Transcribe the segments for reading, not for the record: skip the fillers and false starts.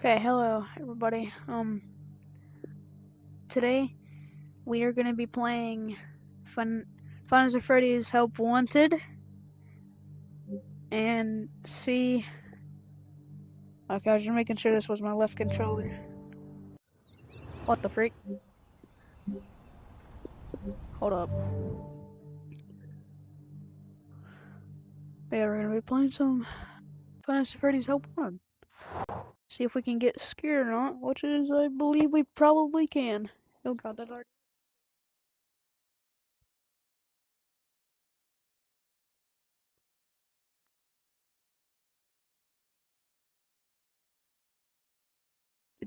Okay, hello everybody. Today we are gonna be playing Fun as Freddy's Help Wanted and see. Okay, I was just making sure this was my left controller. What the freak? Hold up. Yeah, we're gonna be playing some Fun as Freddy's Help Wanted. See if we can get scared or not, which is, I believe, we probably can. Oh god, that's hard.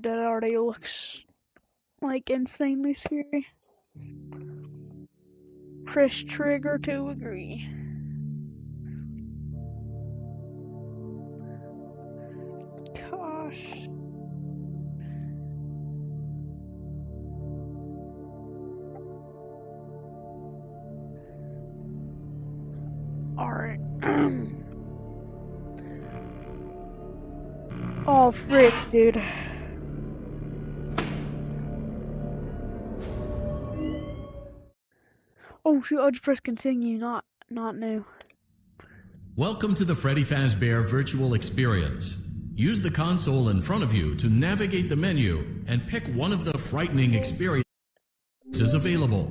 That already looks like insanely scary. Press trigger to agree. Gosh. Alright. Oh, frick, dude. Oh, shoot, I just pressed continue, not new. Welcome to the Freddy Fazbear Virtual Experience. Use the console in front of you to navigate the menu and pick one of the frightening experiences available.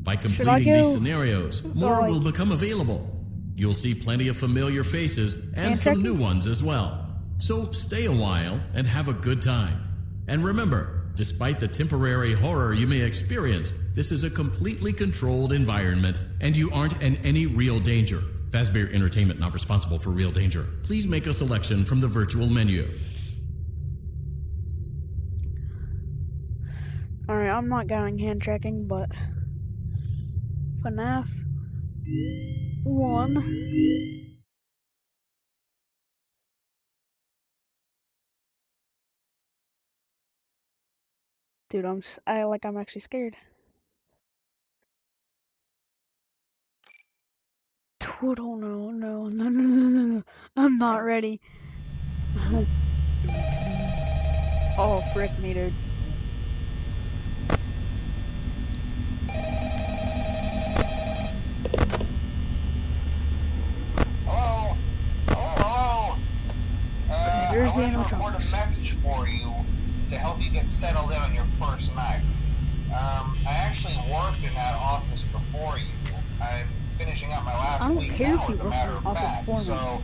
By completing these scenarios, more will become available. You'll see plenty of familiar faces and some new ones as well. So stay a while and have a good time. And remember, despite the temporary horror you may experience, this is a completely controlled environment and you aren't in any real danger. Fazbear Entertainment not responsible for real danger. Please make a selection from the virtual menu. Alright, I'm not going hand tracking, but FNAF 1. Dude, I'm actually scared. Oh, no. I'm not ready. Oh, frick me, dude. Hello? There's the I want to record a message for you to help you get settled in on your first night. I actually worked in that office before you. I'm finishing up my last week now, as a matter of fact, so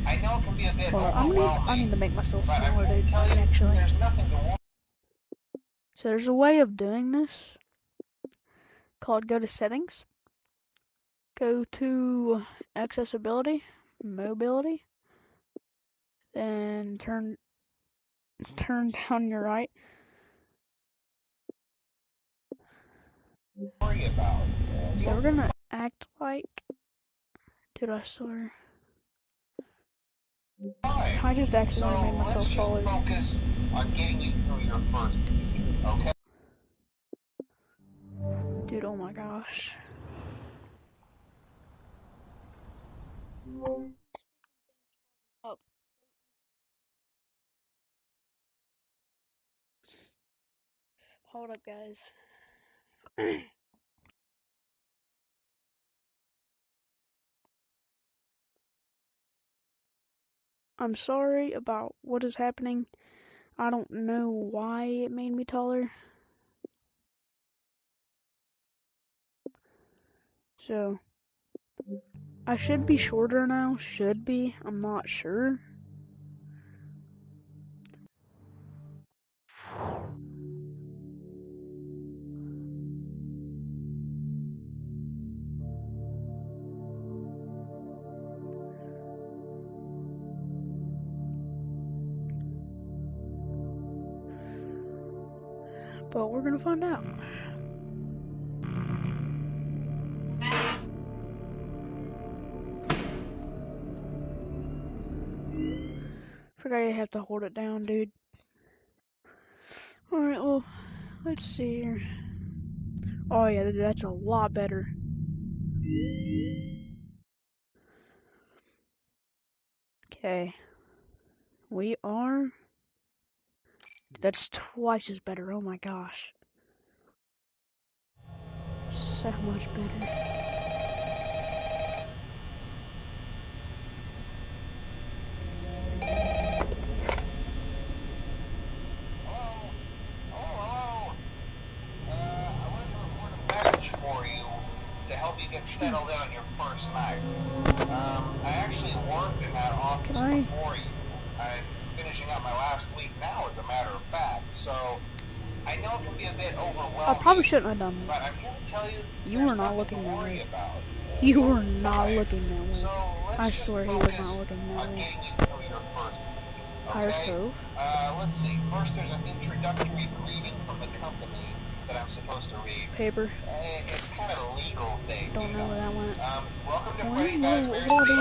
I know it can be a bit overwhelming. I need to make myself but smaller, dude, tell you, actually. There's nothing to worry. So there's a way of doing this called go to settings, go to accessibility, mobility, then turn down your right. Worry about. Yeah, we're gonna act like. Dude, I swear. I just accidentally made myself taller. Let's just focus on getting you through your first week, okay? Dude, oh my gosh. Oh. Hold up, guys. I'm sorry about what is happening. I don't know why it made me taller. So, I should be shorter now. Should be. I'm not sure. But we're gonna find out. Forgot I have to hold it down, dude. Alright, well, let's see here. Oh yeah, that's a lot better. Okay. We are That's twice as better. Oh my gosh. So much better. For you to help you get settled in on your first night. I actually worked in that office before you. I'm finishing up my last week now, as a matter of fact, so I know it can be a bit overwhelming. I probably shouldn't have done that. But I'm here to tell you, were not looking that way. You were not looking that way. So I swear he was not looking that way. Getting you through your first week. Pirates Cove. Let's see. First, there's an introductory greeting from the company that I'm supposed to read. Paper. It's kind of a legal thing. Don't know where that went. Welcome to Freddy Fazbear's Pizza, a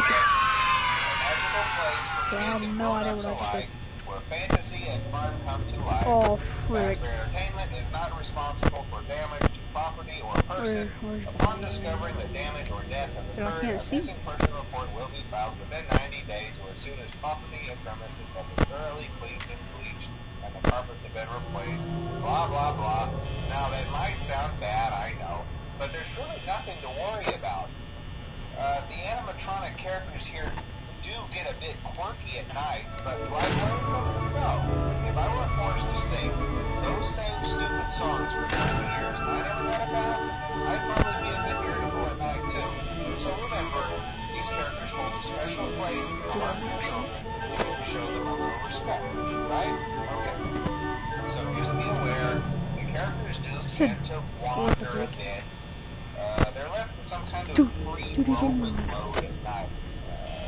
magical place for kids and grown-ups alike, where fantasy and fun come to life. Oh, frick. Fazbear Entertainment is not responsible for damage to property or person. Upon discovering that damage or death has occurred, a missing person report will be filed within 90 days or as soon as property and premises have been thoroughly cleaned and bleached and the carpets have been replaced, blah, blah, blah. Now, that might sound bad, I know, but there's really nothing to worry about. The animatronic characters here do get a bit quirky at night, but do I blame them? No. If I were forced to sing those same stupid songs for 20 years and I never got a bath, I'd probably be a bit irritable at night, too. So remember, these characters hold a special place in the hearts of children. We need to show them a little respect, right? Okay. So just be aware, the characters do tend to wander a bit. They're left in some kind of free roaming mode at night.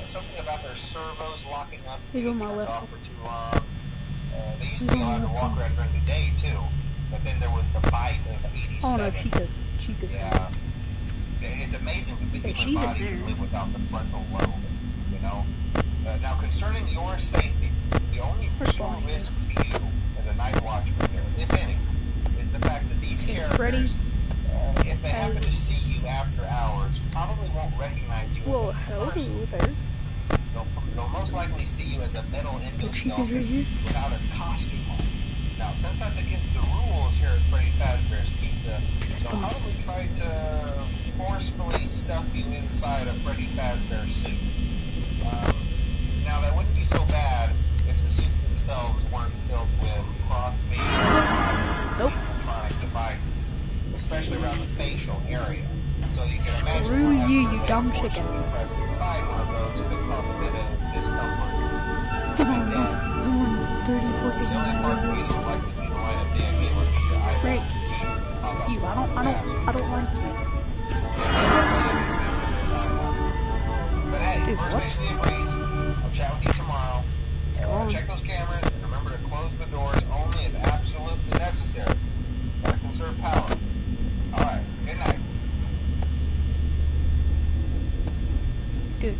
Something about their servos locking up and off for too long. They used to be allowed to walk around during the day too, but then there was the bite of 87. Oh no, Chica's yeah. It's amazing that the human body can live without the frontal lobe, you know? Now concerning your safety, the only real risk to you as a night watchman here, if any, is the fact that these characters, if they happen to see you after hours, probably won't recognize you as a person. They'll most likely see you as a metal endoskeleton without its costume on. Now, since that's against the rules here at Freddy Fazbear's Pizza, they'll probably try to forcefully stuff you inside a Freddy Fazbear suit. Now, that wouldn't be so bad if the suits themselves weren't filled with cross-beam electronic devices, especially around the facial area. So you can imagine Screw you dumb chicken. Pressed inside one of those would cause a bit of discomfort. And then, 34% the only parts of you that would like to see the light of day again would be your eyebrows. Frank, you, I don't like you. But hey, first station of the breeze. I'll chat with you tomorrow. Check those cameras and remember to close the doors only if absolutely necessary. Gotta conserve power. Alright, good night. Dude.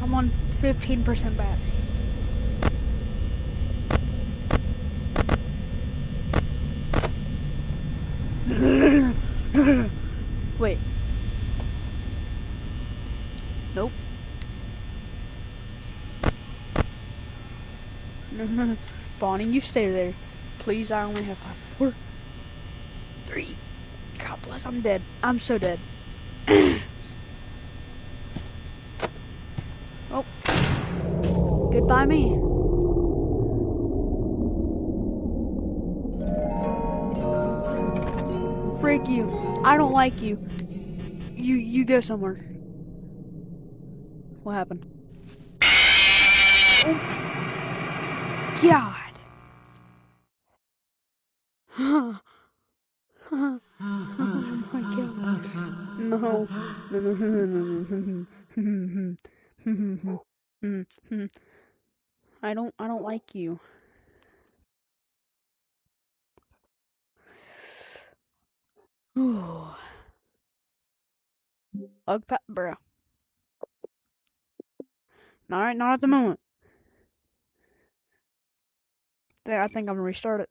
I'm on 15% battery. Wait. Nope. Bonnie, you stay there. Please, I only have 5, 4, 3. God bless, I'm dead. I'm so dead. Oh. Goodbye me. Freak you. I don't like you. You go somewhere. What happened? Oh. God. Oh my God. No. I don't like you. Ooh. Bro. Alright, not at the moment. I think I'm gonna restart it.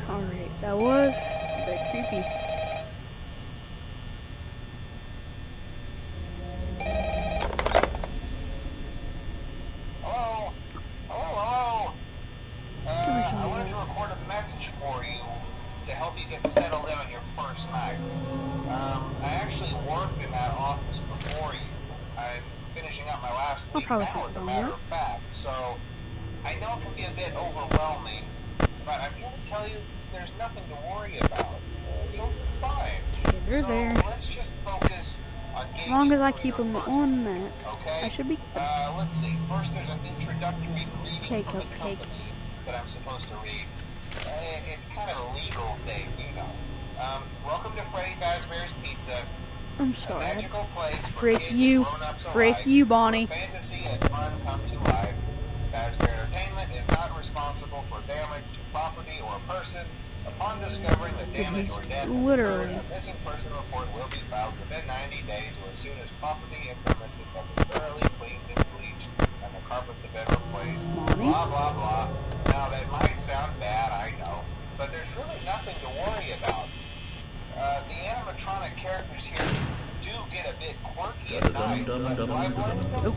Alright. That was a bit creepy. Hello? Hello? I wanted to record a message for you to help you get settled in on your first night. I actually worked in that office before you. I'm finishing up my last week now, as a matter of fact, so I know it can be a bit overwhelming, but I'm here to tell you there's nothing to worry about. You'll be fine. Okay, they're there. Let's just focus on as long as I keep them on that, okay? I should be good. Let's see. First, there's an introductory greeting from the Cupcake. company that I'm supposed to read. It's kind of a legal thing, you know. Welcome to Freddy Fazbear's Pizza. I'm sorry. A magical place for Frick kids you. and grown-ups Frick alike, you, Bonnie. where fantasy and fun come to life. Fazbear Entertainment is not responsible for damage to property or person. Upon discovering that damage or death occurred, a missing person report will be filed within 90 days or as soon as property and premises have been thoroughly cleaned and bleached and the carpets have been replaced. Blah, blah, blah. Now, that might sound bad, I know, but there's really nothing to worry about. The animatronic characters here do get a bit quirky at night, but do I blame them? No.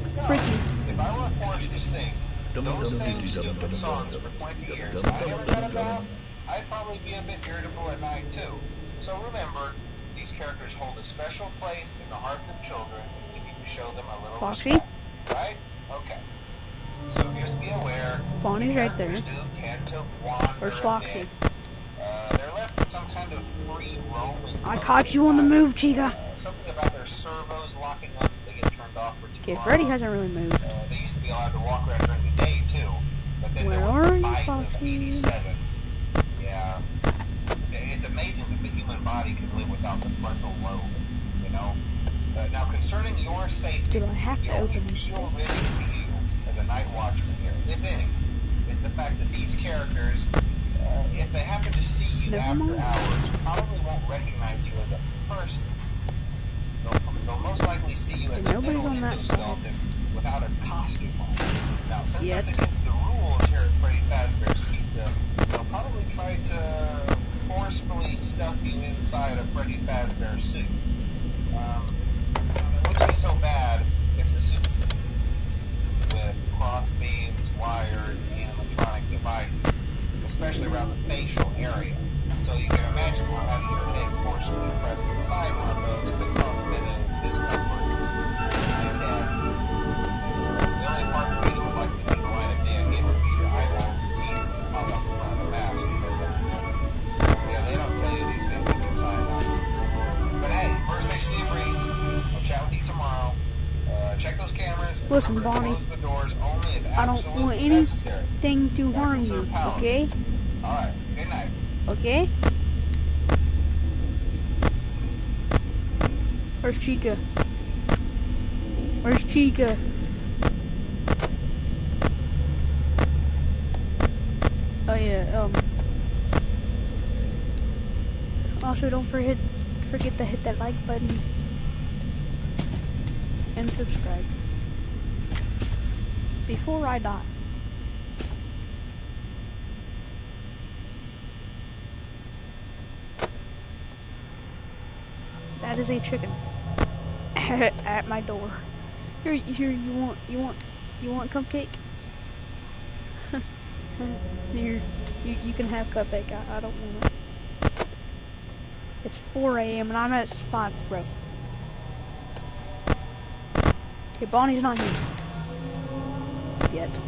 If I were forced to sing those same stupid songs for 20 years I never got about, I'd probably be a bit irritable at night too. So remember, these characters hold a special place in the hearts of children, and you need to show them a little respect, right? Okay. So just be aware, Bonnie's right there. do tend to wander. Where's Foxy? They're left in some kind of free roaming. I caught you on the move, Chica. Something about their servos locking up, they get turned off for too long. Okay, Freddy hasn't really moved. They used to be allowed to walk around during the day too, but then Where there was are the you, fight of Foxy? 87. Yeah, it's amazing that the human body can live without the frontal lobe, you know? Now, concerning your safety, Dude, I have to open this. The real risk to you as a night watchman here, if any, is the fact that these characters, if they happen to see you after hours, probably won't recognize you as a person. They'll most likely see you as a metal endoskeleton without its costume on. Now, since that's against the rules here at Freddy Fazbear's Pizza, they'll probably try to forcefully stuff you inside a Freddy Fazbear suit. It wouldn't be so bad if the suit with cross beams, wires, animatronic devices, especially around the facial area. So you can imagine how having your head forcefully pressed inside one of those could cause a bit of discomfort and death. The only parts that you would like to see the light of day again would be your eyeballs and teeth pop up in front of the mask. Yeah, they don't tell you these things when you sign up. But hey, first mission debriefs. I'll chat with you tomorrow. Check those cameras. Listen, Bonnie, close the doors only if I don't want anything to harm you, okay? Alright, good night. Okay? Where's Chica? Where's Chica? Oh yeah, also don't forget to hit that like button and subscribe before I die. That is a chicken at my door. Here, you want cupcake? Here, you can have cupcake. I don't want it. It's 4 a.m. and I'm at spot, bro. Okay, Bonnie's not here yet.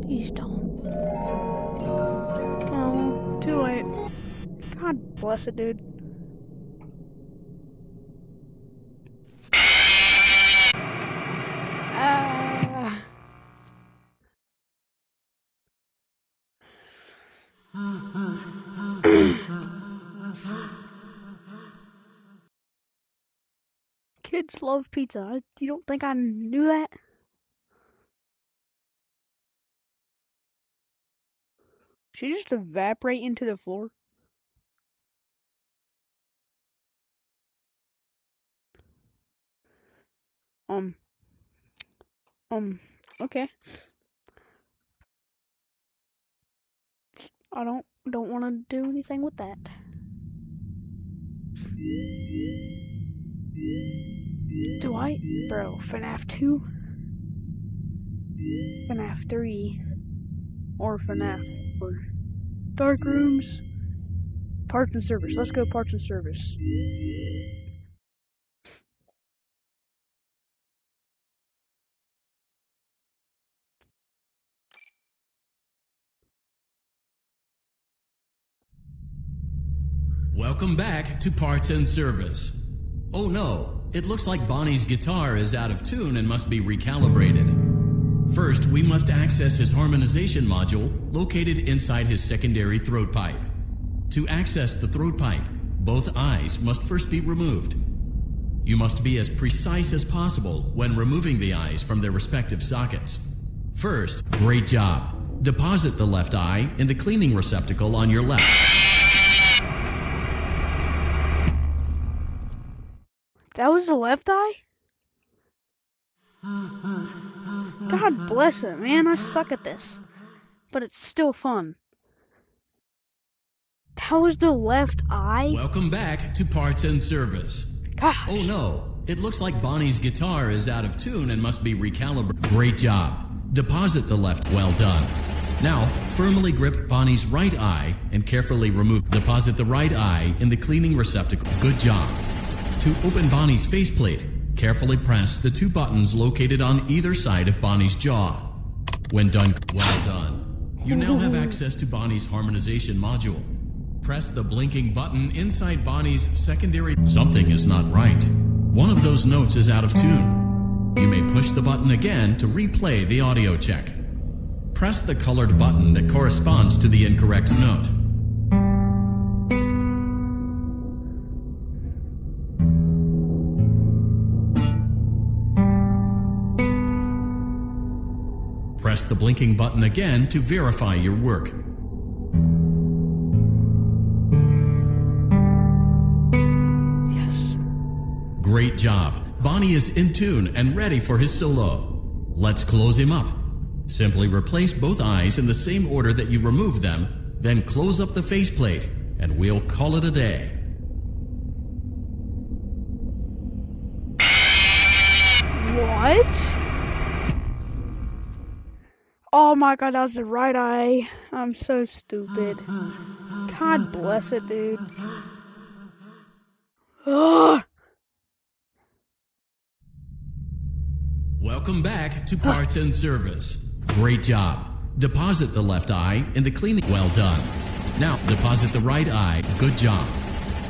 Please don't. Oh, too late. God bless it, dude. Kids love pizza. You don't think I knew that? She just evaporate into the floor. Okay. I don't want to do anything with that. Do I? Bro, FNAF 2? FNAF 3? Or FNAF 4? Dark rooms? Parts and service. Let's go parts and service. Welcome back to Parts and Service. Oh no, it looks like Bonnie's guitar is out of tune and must be recalibrated. First, we must access his harmonization module located inside his secondary throat pipe. To access the throat pipe, both eyes must first be removed. You must be as precise as possible when removing the eyes from their respective sockets. First, great job. Deposit the left eye in the cleaning receptacle on your left. That was the left eye? God bless it, man. I suck at this. But it's still fun. That was the left eye? Welcome back to Parts and Service. Gosh. Oh no, it looks like Bonnie's guitar is out of tune and must be recalibrated. Great job. Deposit the left. Well done. Now, firmly grip Bonnie's right eye and carefully remove. Deposit the right eye in the cleaning receptacle. Good job. To open Bonnie's faceplate, carefully press the two buttons located on either side of Bonnie's jaw. When done, well done. You now have access to Bonnie's harmonization module. Press the blinking button inside Bonnie's secondary. Something is not right. One of those notes is out of tune. You may push the button again to replay the audio check. Press the colored button that corresponds to the incorrect note. Press the blinking button again to verify your work. Yes. Great job. Bonnie is in tune and ready for his solo. Let's close him up. Simply replace both eyes in the same order that you removed them, then close up the faceplate, and we'll call it a day. What? Oh my god, that was the right eye. I'm so stupid. God bless it, dude. Ugh. Welcome back to Parts and Service. Great job. Deposit the left eye in the cleaning. Well done. Now, deposit the right eye. Good job.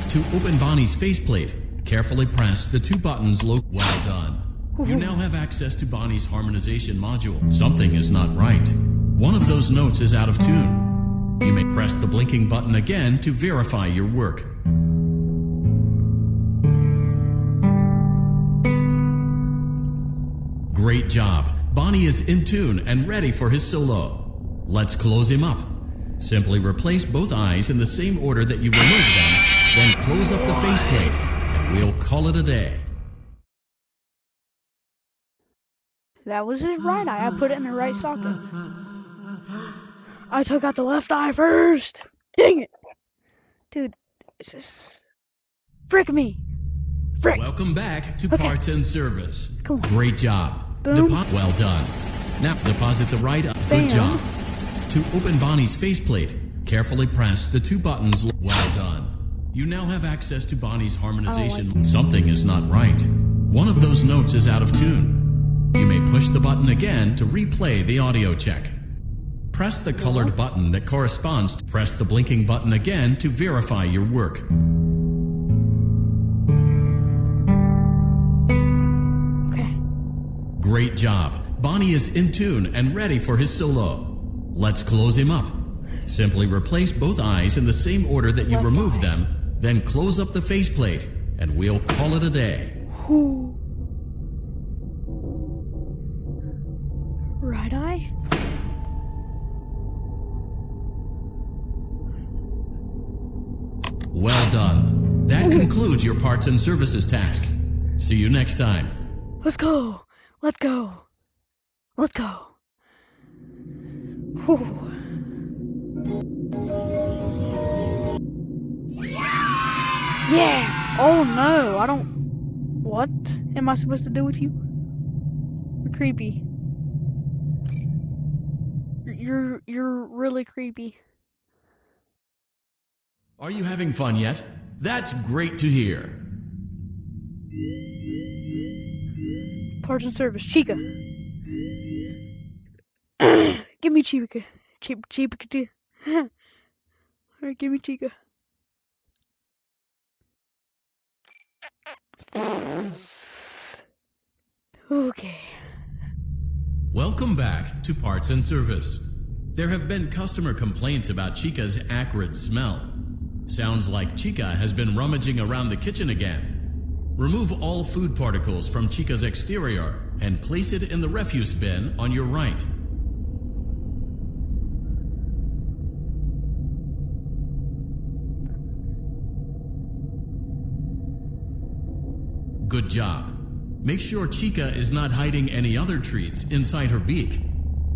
To open Bonnie's faceplate, carefully press the two buttons. Well done. You now have access to Bonnie's harmonization module. Something is not right. One of those notes is out of tune. You may press the blinking button again to verify your work. Great job. Bonnie is in tune and ready for his solo. Let's close him up. Simply replace both eyes in the same order that you removed them, then close up the faceplate, and we'll call it a day. That was his right eye. I put it in the right socket. I took out the left eye first. Dang it. Dude, it's just... Frick me. Frick. Welcome back to Parts and Service. Come on. Great job. Boom. Well done. Now deposit the right eye. Good job. To open Bonnie's faceplate, carefully press the two buttons. Well done. You now have access to Bonnie's harmonization. Something is not right. One of those notes is out of tune. You may push the button again to replay the audio check. Press the colored button that corresponds. Press the blinking button again to verify your work. Okay. Great job. Bonnie is in tune and ready for his solo. Let's close him up. Simply replace both eyes in the same order that you removed them, then close up the faceplate, and we'll call it a day. Right eye? Well done. That concludes your parts and services task. See you next time. Let's go. Let's go. Let's go. Whew. Yeah. Oh no, I don't. What am I supposed to do with you? You're creepy. You're really creepy. Are you having fun yet? That's great to hear. Parts and service, Chica. Give me Chica. Chica. Alright, give me Chica. Okay. Welcome back to Parts and Service. There have been customer complaints about Chica's acrid smell. Sounds like Chica has been rummaging around the kitchen again. Remove all food particles from Chica's exterior and place it in the refuse bin on your right. Good job. Make sure Chica is not hiding any other treats inside her beak.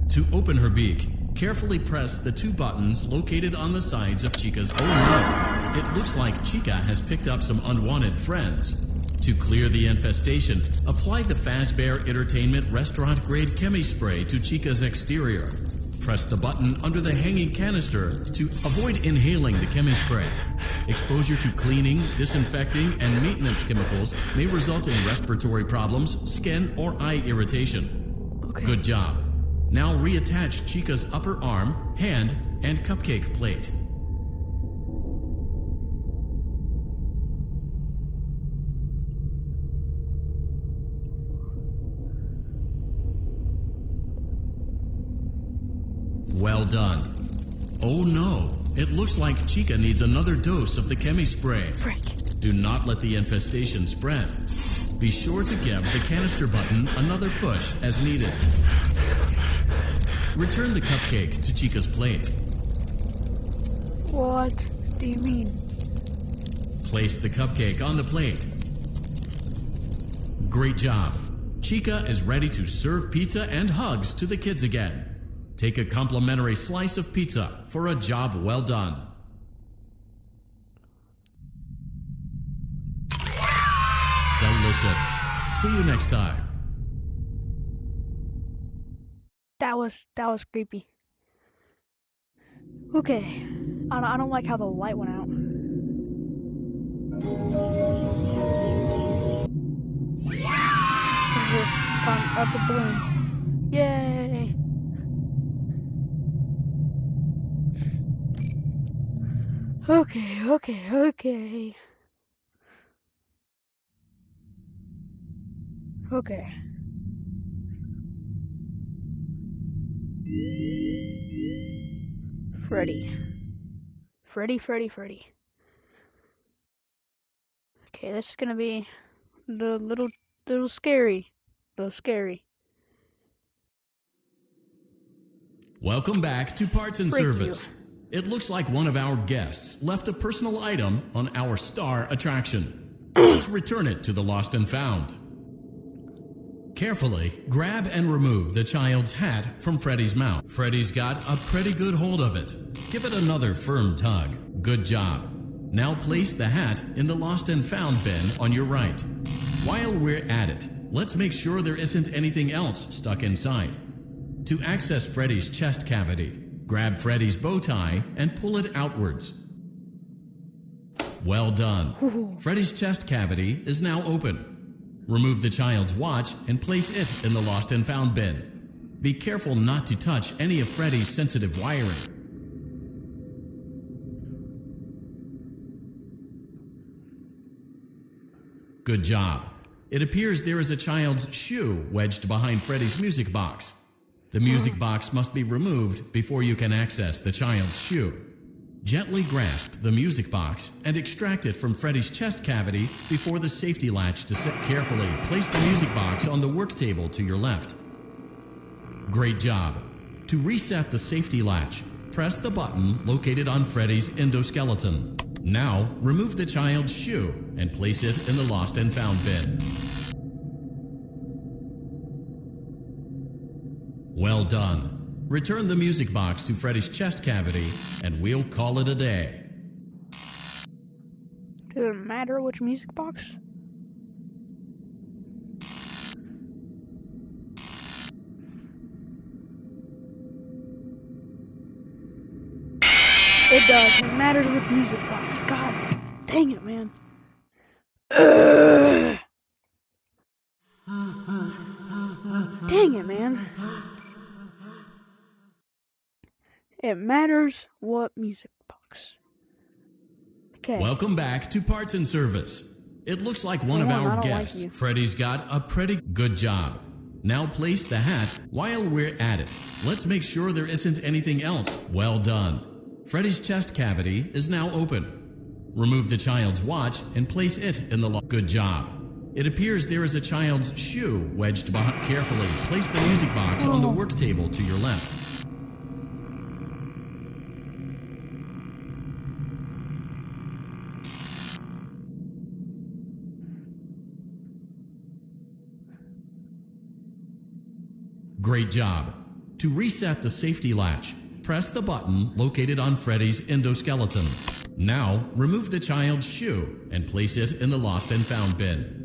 To open her beak, carefully press the two buttons located on the sides of Chica's oh no! It looks like Chica has picked up some unwanted friends. To clear the infestation, apply the Fazbear Entertainment Restaurant Grade Chemi Spray to Chica's exterior. Press the button under the hanging canister to avoid inhaling the chemi spray. Exposure to cleaning, disinfecting, and maintenance chemicals may result in respiratory problems, skin, or eye irritation. Okay. Good job. Now reattach Chica's upper arm, hand, and cupcake plate. Well done. Oh no, it looks like Chica needs another dose of the chemi spray. Frick. Do not let the infestation spread. Be sure to give the canister button another push as needed. Return the cupcake to Chica's plate. What do you mean? Place the cupcake on the plate. Great job. Chica is ready to serve pizza and hugs to the kids again. Take a complimentary slice of pizza for a job well done. Delicious. See you next time. That was creepy. Okay. I don't like how the light went out. What's this? That's a balloon. Yay! Okay. Okay. Freddy. Okay, this is gonna be the little scary. Welcome back to Parts and Thank Service. It looks like one of our guests left a personal item on our star attraction. Let's return it to the Lost and Found. Carefully grab and remove the child's hat from Freddy's mouth. Freddy's got a pretty good hold of it. Give it another firm tug. Good job. Now place the hat in the Lost and Found bin on your right. While we're at it, let's make sure there isn't anything else stuck inside. To access Freddy's chest cavity, grab Freddy's bow tie and pull it outwards. Well done. Freddy's chest cavity is now open. Remove the child's watch and place it in the Lost and Found bin. Be careful not to touch any of Freddy's sensitive wiring. Good job. It appears there is a child's shoe wedged behind Freddy's music box. The music box must be removed before you can access the child's shoe. Gently grasp the music box and extract it from Freddy's chest cavity before the safety latch to set. Carefully place the music box on the work table to your left. Great job. To reset the safety latch, press the button located on Freddy's endoskeleton. Now, remove the child's shoe and place it in the Lost and Found bin. Well done. Return the music box to Freddy's chest cavity, and we'll call it a day. Does it matter which music box? It does. It matters which music box. God dang it, man. Dang it, man. It matters what music box. Okay. Welcome back to Parts and Service. It looks like one of our guests, Freddy's, got a pretty good job. Now place the hat while we're at it. Let's make sure there isn't anything else. Well done. Freddy's chest cavity is now open. Remove the child's watch and place it in the lock. Good job. It appears there is a child's shoe wedged behind. Carefully place the music box on the work table to your left. Great job. To reset the safety latch, press the button located on Freddy's endoskeleton. Now, remove the child's shoe and place it in the lost and found bin.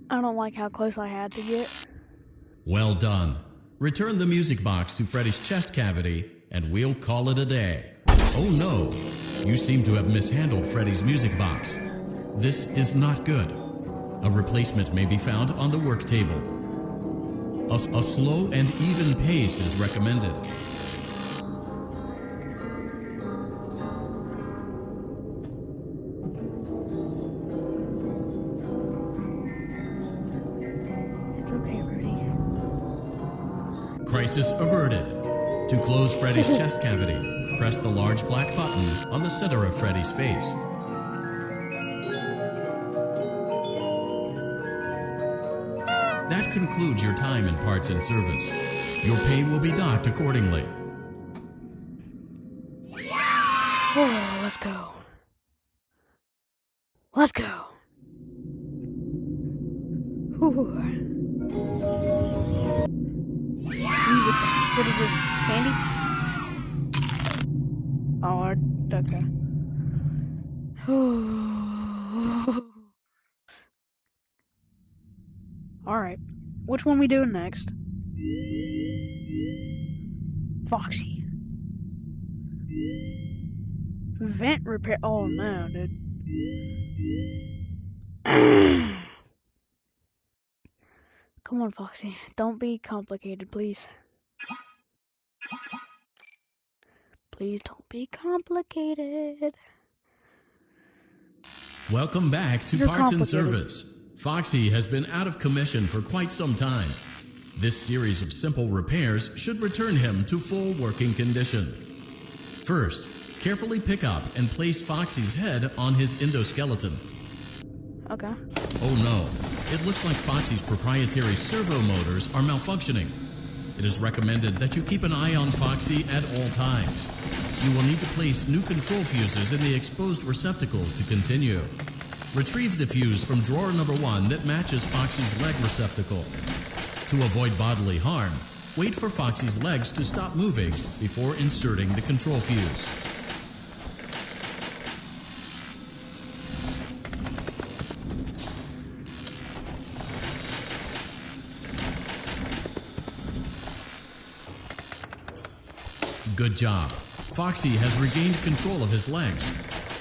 I don't like how close I had to get. Well done. Return the music box to Freddy's chest cavity, and we'll call it a day. Oh no, you seem to have mishandled Freddy's music box. This is not good. A replacement may be found on the work table. A slow and even pace is recommended. It's okay, Freddy. Crisis averted. To close Freddy's chest cavity, press the large black button on the center of Freddy's face. That concludes your time in Parts and Service. Your pay will be docked accordingly. Oh, let's go. Let's go. Ooh. Music. What is this? Candy? Oh, okay. Alright. Which one we doing next? Foxy. Vent repair. Oh no, dude. Come on, Foxy. Don't be complicated, please. Please don't be complicated. Welcome back to Parts and Service. Foxy has been out of commission for quite some time. This series of simple repairs should return him to full working condition. First, carefully pick up and place Foxy's head on his endoskeleton. Okay. Oh no, it looks like Foxy's proprietary servo motors are malfunctioning. It is recommended that you keep an eye on Foxy at all times. You will need to place new control fuses in the exposed receptacles to continue. Retrieve the fuse from drawer number 1 that matches Foxy's leg receptacle. To avoid bodily harm, wait for Foxy's legs to stop moving before inserting the control fuse. Good job. Foxy has regained control of his legs.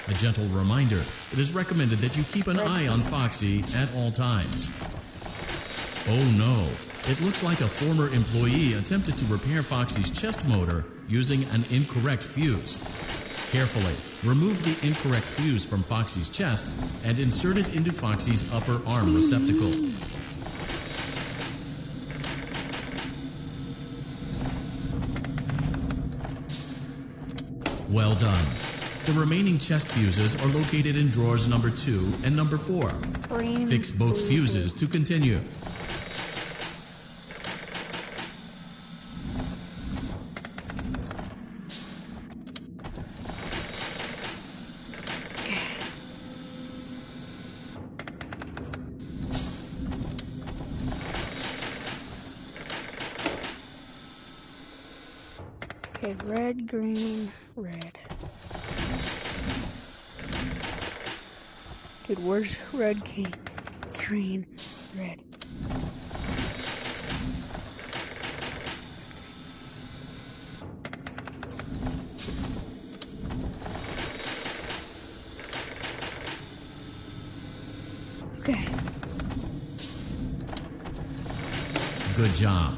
A gentle reminder, it is recommended that you keep an eye on Foxy at all times. Oh no, it looks like a former employee attempted to repair Foxy's chest motor using an incorrect fuse. Carefully, remove the incorrect fuse from Foxy's chest and insert it into Foxy's upper arm receptacle. Well done. The remaining chest fuses are located in drawers number 2 and number 4. Fix both fuses to continue. Okay, red, green, red. Dude, where's red, green, red? Okay. Good job.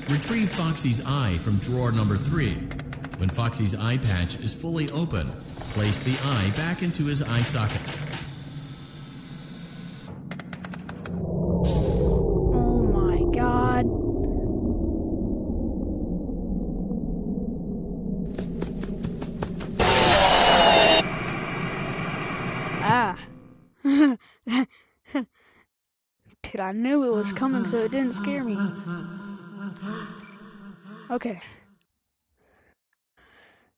Retrieve Foxy's eye from drawer number 3. When Foxy's eye patch is fully open, place the eye back into his eye socket. Oh my god. Ah. Dude, I knew it was coming, so it didn't scare me. Okay.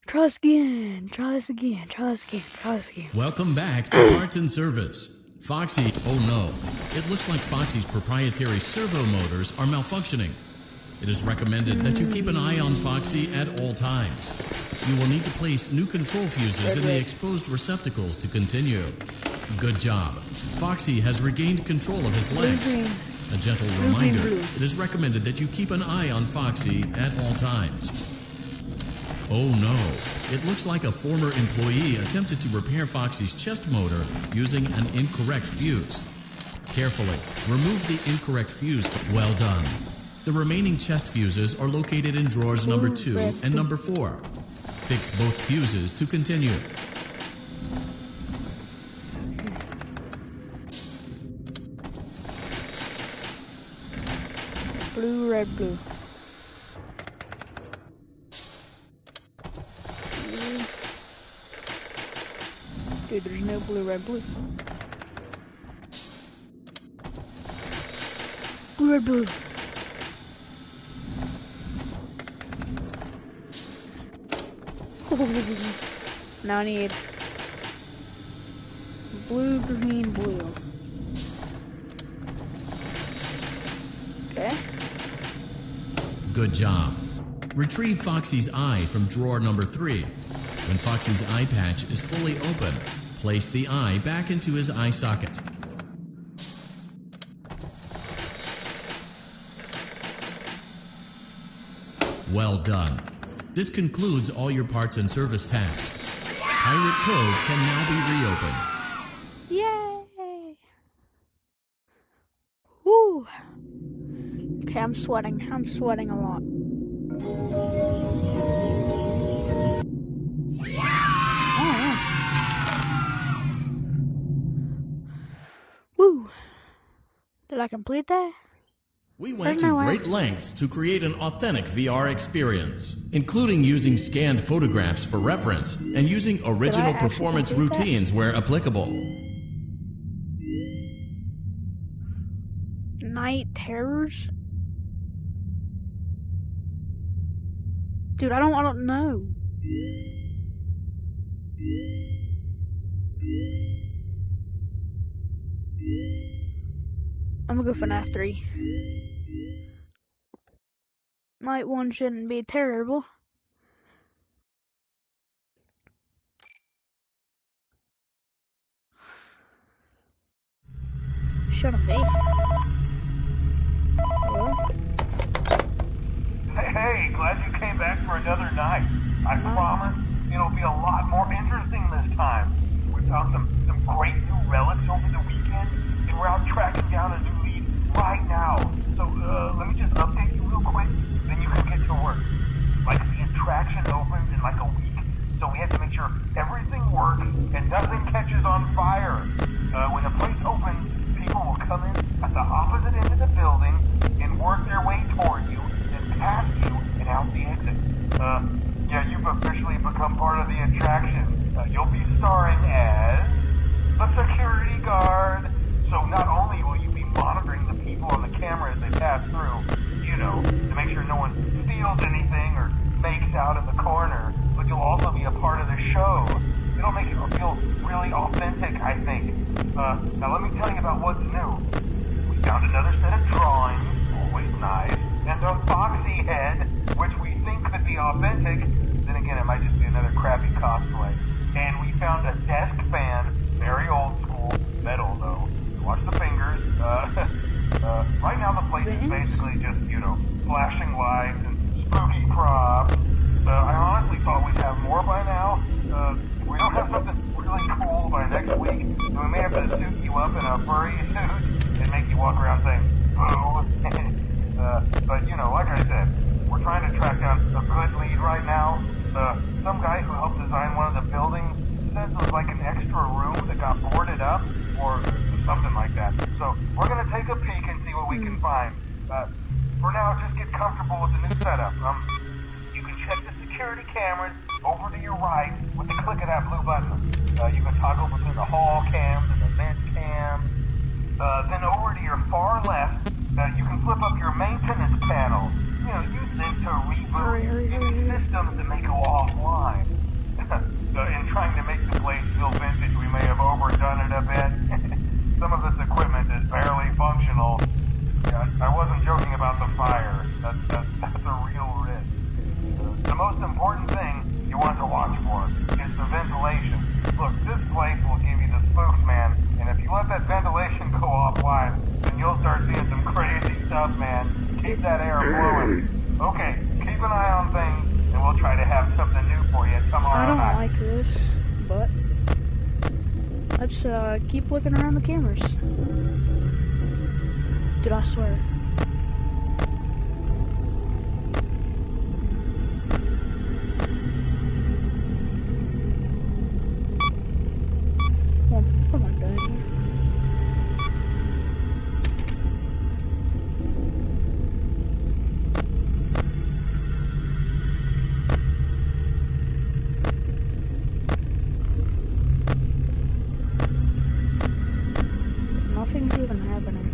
Try this again. Try this again. Try this again. Try this again. Welcome back to Parts and Service. Foxy, oh no. It looks like Foxy's proprietary servo motors are malfunctioning. It is recommended that you keep an eye on Foxy at all times. You will need to place new control fuses in the exposed receptacles to continue. Good job. Foxy has regained control of his legs. A gentle reminder, it is recommended that you keep an eye on Foxy at all times. Oh no, it looks like a former employee attempted to repair Foxy's chest motor using an incorrect fuse. Carefully, remove the incorrect fuse. Well done. The remaining chest fuses are located in drawers number 2 and number 4. Fix both fuses to continue. Blue, red, blue. Dude, there's no blue, red, blue. Blue, red, blue. Now I need blue, green, blue. Okay. Good job. Retrieve Foxy's eye from drawer number 3. When Foxy's eye patch is fully open, place the eye back into his eye socket. Well done. This concludes all your parts and service tasks. Pirate Cove can now be reopened. Yay! Woo! Okay, I'm sweating. I'm sweating a lot. Woo! Did I complete that? We went to great lengths to create an authentic VR experience, including using scanned photographs for reference and using original performance routines where applicable. Night terrors? Dude, I don't know. I'm gonna go for FNAF 3. Night 1 shouldn't be terrible. Shouldn't be. Hey, glad you came back for another night. I promise it'll be a lot more interesting this time. We found some great new relics over the weekend, and we're out tracking down a new lead right now. So, let me just update you real quick, then you can get to work. Like, the attraction opens in like a week, so we have to make sure everything works and nothing catches on fire. When the place opens, people will come in at the opposite end of the building and work their way toward you, then past you and out the exit. Yeah, you've officially become part of the attraction. You'll be starring as the security guard. So not only will you be monitoring the people on the camera as they pass through, you know, to make sure no one steals anything or makes out in the corner, but you'll also be a part of the show. It'll make it feel really authentic, I think. Now let me tell you about what's new. We found another set of drawings, always nice, and a foxy head, which we think could be authentic, thinking it might just be another crappy cosplay. And we found a desk fan, very old school, metal though. Watch the fingers. Right now the place is basically just, you know, flashing lights and spooky props. I honestly thought we'd have more by now. If we don't have something really cool by next week, then we may have to suit you up in a furry suit and make you walk around saying, boo. But, you know, like I said, we're trying to track down a good lead right now. Some guy who helped design one of the buildings says there was like an extra room that got boarded up or something like that. So we're going to take a peek and see what we can find. For now, just get comfortable with the new setup. You can check the security cameras over to your right with the click of that blue button. You can toggle between the hall cams and the vent cams. Then over to your far left, you can flip up your maintenance panel. You know, use this to reboot any systems that may go offline. In trying to make the place feel vintage, we may have overdone it a bit. Some of this equipment is barely functional. Yeah, I wasn't joking about the fire. That's a real risk. The most important thing you want to watch for is the ventilation. Look, this place will give you the spooks, man. And if you let that ventilation go offline, then you'll start seeing some crazy stuff, man. Keep that air flowing. Okay, keep an eye on things, and we'll try to have something new for you tomorrow night. I don't like this, but let's keep looking around the cameras. Dude, I swear. What am I doing here? Nothing's even happening.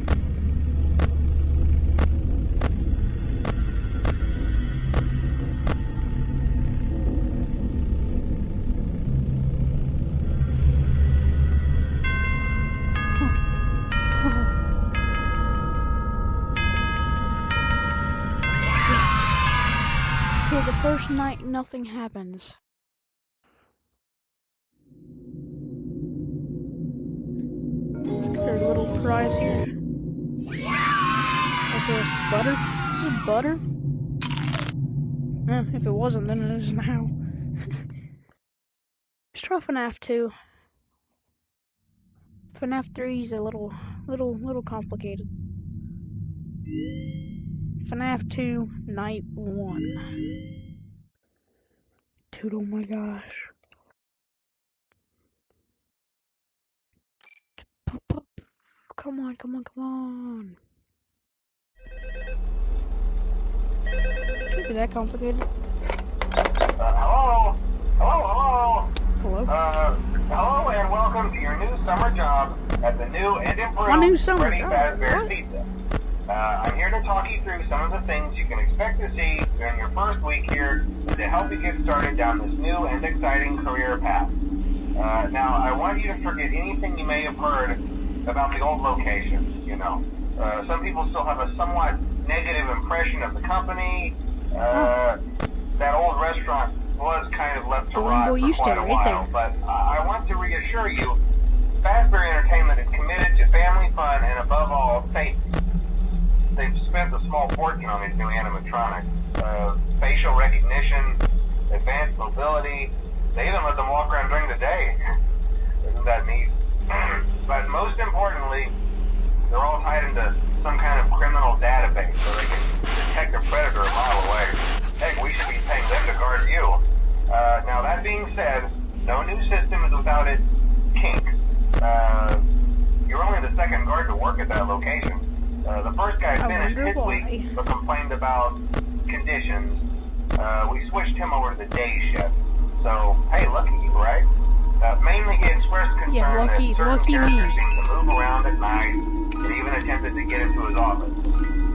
Okay, the first night nothing happens. There's a little prize here. What's this? Butter? Is this butter? If it wasn't, then it is now. Let's try FNAF 2. FNAF 3 is a little complicated. FNAF 2, Night 1. Dude, oh my gosh. Come on, come on, come on. Can't be that complicated. Hello? Hello? Hello? Hello and welcome to your new summer job at the new and improved My new summer Freddy job? Fazbear What? Pizza. I'm here to talk you through some of the things you can expect to see during your first week here and to help you get started down this new and exciting career path. Now, I want you to forget anything you may have heard about the old locations, you know. Some people still have a somewhat negative impression of the company. That old restaurant was kind of left to rot for quite a while, but I want to reassure you, Fazbear Entertainment is committed to family fun and above all, safety. They've spent a small fortune on these new animatronics. Facial recognition, advanced mobility, they even let them walk around during the day. Isn't that neat? But most importantly, they're all tied into some kind of criminal database so they can detect a predator a mile away. Heck, we should be paying them to guard you. Now that being said, no new system is without its kinks. You're only the second guard to work at that location. The first guy finished his week but complained about conditions. We switched him over to the day shift. So, hey, lucky you, right? Mainly he expressed concern that certain characters seem to move around at night and even attempted to get into his office.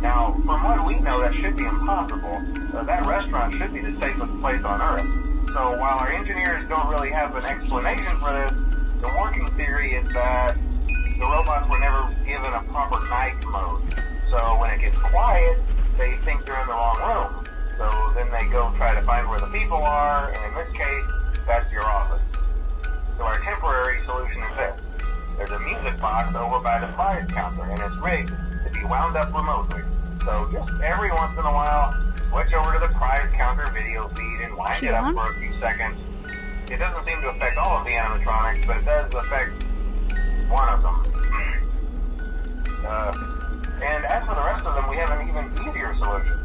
Now, from what we know, that should be impossible. That restaurant should be the safest place on Earth. So while our engineers don't really have an explanation for this, the working theory is that the robots were never given a proper night mode. So when it gets quiet, they think they're in the wrong room. So then they go try to find where the people are, and in this case, that's your office. So our temporary solution is this. There's a music box over by the prize counter, and it's rigged to be wound up remotely. So just every once in a while, switch over to the prize counter video feed and wind it up for a few seconds. It doesn't seem to affect all of the animatronics, but it does affect one of them. And as for the rest of them, we have an even easier solution.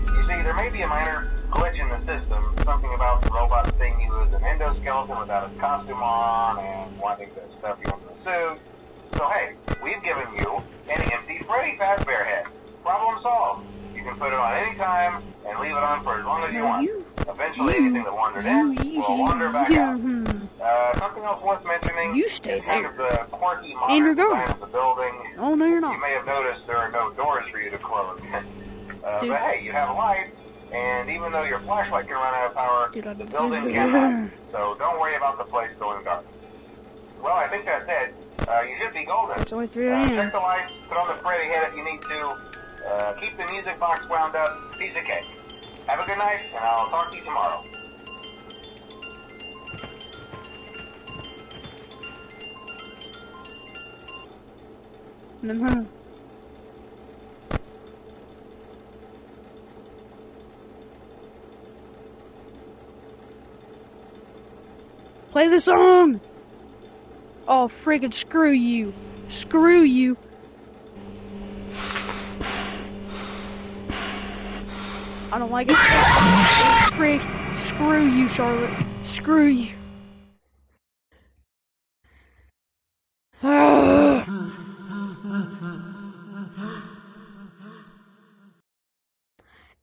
You see, there may be a minor glitch in the system, something about the robot seeing you as an endoskeleton without its costume on and wanting to stuff you into a suit. So hey, we've given you an empty Freddy Fazbear head. Problem solved. You can put it on any time and leave it on for as long as you want. Eventually, anything that wandered in will wander back out. Something else worth mentioning is kind of the quirky modern design of the building. Oh, no, you're not. You may have noticed there are no doors for you to close. But hey, you have a light, and even though your flashlight can run out of power, the building cannot. So don't worry about the place going dark. Well, I think that's it. You should be golden. It's only 3 a.m. Check the lights, put on the Freddy head if you need to. Keep the music box wound up. Piece of cake. Have a good night, and I'll talk to you tomorrow. Play the song! Oh, friggin' screw you. Screw you. I don't like it. Frig. Screw you, Charlotte. Screw you.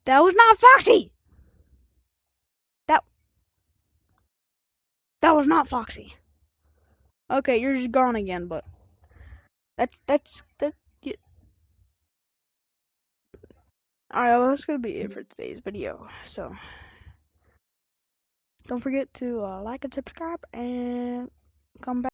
That was not Foxy! That was not Foxy. Okay, you're just gone again, but that's yeah. Alright, well, that's gonna be it for today's video. So don't forget to like and subscribe and come back.